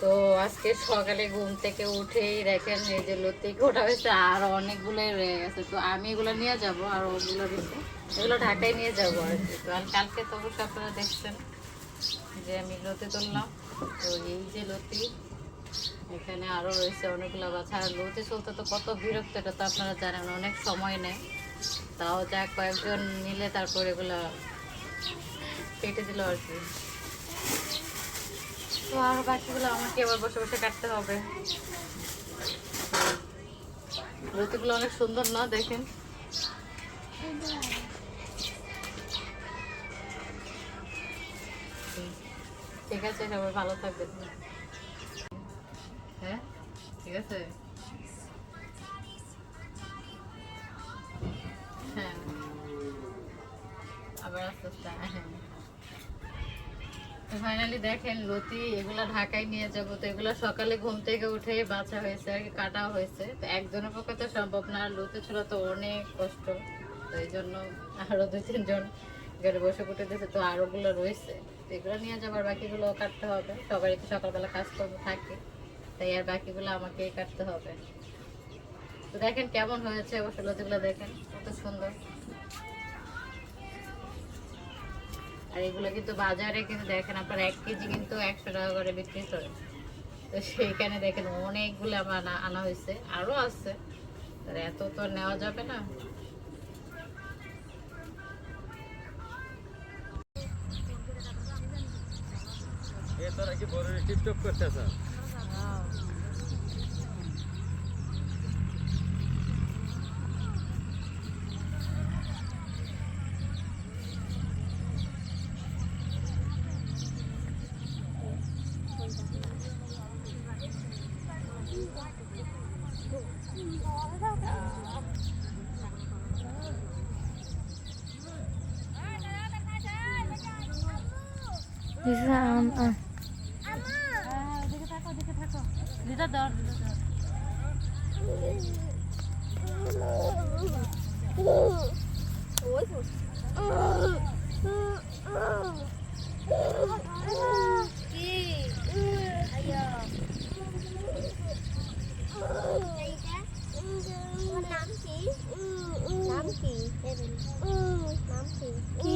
তো আজকে সকালে ঘুম থেকে উঠেই দেখেন এই যে লতিকে ওঠা হয়েছে আর অনেকগুলোই রয়ে গেছে। তো আমি এগুলো নিয়ে যাব আর ওগুলো রয়েছে এগুলো ঢাকায় নিয়ে যাবো আর কি। তো আর কালকে তো অবশ্যই আপনারা দেখছেন যে আমি লতি তুললাম। তো এই যে লতি এখানে আরও রয়েছে অনেকগুলো বাচ্চা। আর লতি চলতে তো কত বিরক্ত, এটা তো আপনারা জানেন, অনেক সময় নেয়। তাও যা কয়েকজন নিলে তারপর এগুলো কেটে দিল আর কি। তো আর বাকিগুলো আমাকে আবার বসে বসে কাটতে হবে। লতিগুলো অনেক সুন্দর না দেখেন। ঠিক আছে, সবাই ভালো থাকবেন। হ্যাঁ ঠিক আছে। হ্যাঁ আবার আস্তে আস্তে। হ্যাঁ তো ফাইনালি দেখেন লতি এগুলো ঢাকায় নিয়ে যাবো। তো এগুলো সকালে ঘুম থেকে উঠে বাছা হয়েছে আর কি, কাটা হয়েছে। তো একজনের পক্ষে তো সম্ভব না, আর লতি ছিল তো অনেক কষ্ট। তো এই জন্য আরো 2-3 জন ঘরে বসে কুটে দিয়েছে। তো আরোগুলো রয়েছে, তো এগুলো নিয়ে যাবার বাকিগুলো কাটতে হবে। সবারই তো সকালবেলা কাজকর্ম থাকে, তাই আর বাকিগুলো আমাকে কাটতে হবে। তো দেখেন কেমন হয়েছে, অবশ্য লতিগুলো দেখেন কত সুন্দর। আর এগুলো কিন্তু বাজারে কিন্তু দেখেন আপনার 1 কেজি কিন্তু 100 টাকা করে বিক্রি করে। তো সেইখানে দেখেন অনেকগুলো আমার আনা আনা হয়েছে, আরো আছে। এত তো নেওয়া যাবে না। তোরা কি বড় টিপটপ করতেছ? Bisa দিদা দর দিদা কি